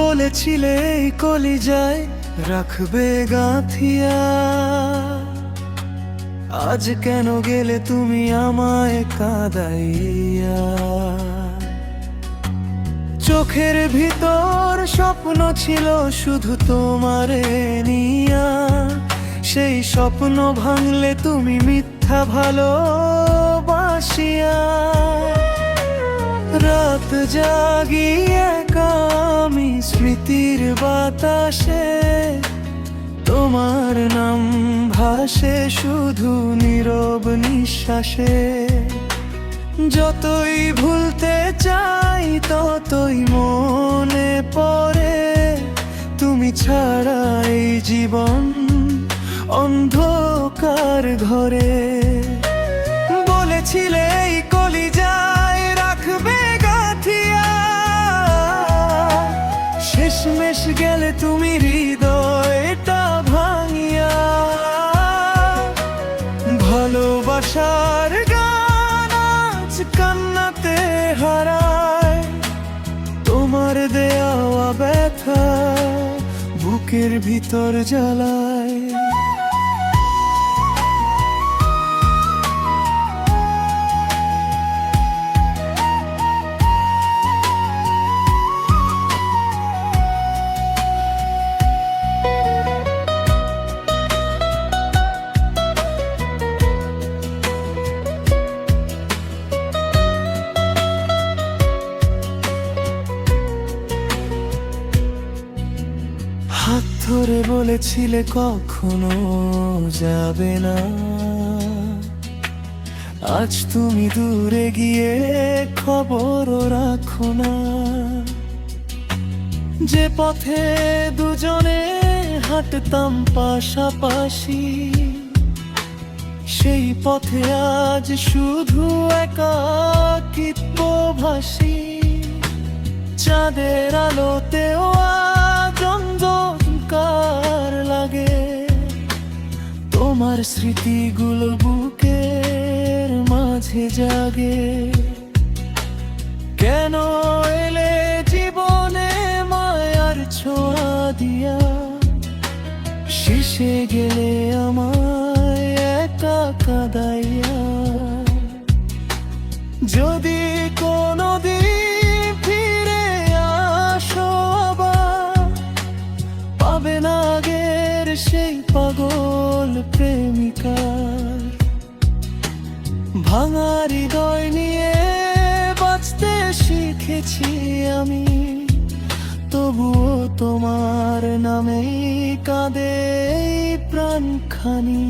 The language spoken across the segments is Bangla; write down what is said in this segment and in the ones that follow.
বলেছিলে এই কলিজায় রাখবে গাঁথিয়া, আজ কেন গেলে তুমি আমায় কাঁদাইয়া। চোখের ভিতর স্বপ্ন ছিল শুধু তোমারে নিয়া, সেই স্বপ্ন ভাঙলে তুমি মিথ্যা ভালোবাসিয়া। রাত জাগি একা আমি স্মৃতির বাতাসে, তোমার নাম ভাসে শুধু নীরব নিঃশ্বাসে। যতই ভুলতে চাই ততই মনে পড়ে, তুমি ছাড়া এই জীবন অন্ধকার ঘরে। বলেছিলে এই কলিজায় রাখবে গাঁথিয়া, শেষমেশ গেলে তুমি হৃদয়টা ভাঙিয়া। ভালোবাসার গান আজ কান্নাতে হারায়, তোমার দেওয়া ব্যথা বুকের ভিতর জ্বালায়। হাত ধরে বলেছিলে কখনো যাবে না, আজ তুমি দূরে গিয়ে খবরও রাখো না। যে পথে দুজনে হাঁটতাম পাশাপাশি, সেই পথে আজ শুধু একাকিত্ব ভাসি। চাঁদের আলোতেও আজ অন্ধকার লাগে, তোমার স্মৃতিগুলো বুকের মাঝে জাগে। কেন এলে জীবনে মায়ার ছোঁয়া দিয়া, শেষে গেলে আমায় একা কাঁদাইয়া। যদি কোনোদিন ফিরে আসো আবার, পাবে না আগের সেই পাগল প্রেমিকার। ভাঙা হৃদয় নিয়ে বাঁচতে শিখেছি আমি, তবুও তোমার নামেই কাঁদে প্রাণখানি।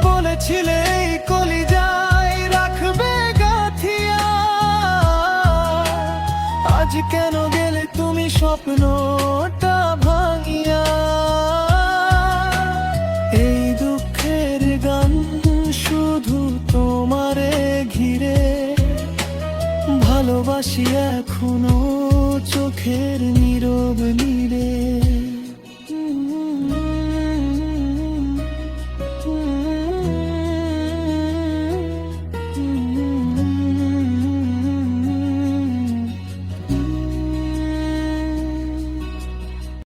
বলেছিলে এই কলিজায় রাখবে গাঁথিয়া, আজ কেন গেলে তুমি স্বপ্নটা ভাঙিয়া। এই দুঃখের গান শুধু তোমারে ঘিরে, ভালোবাসি এখনো চোখের নীরব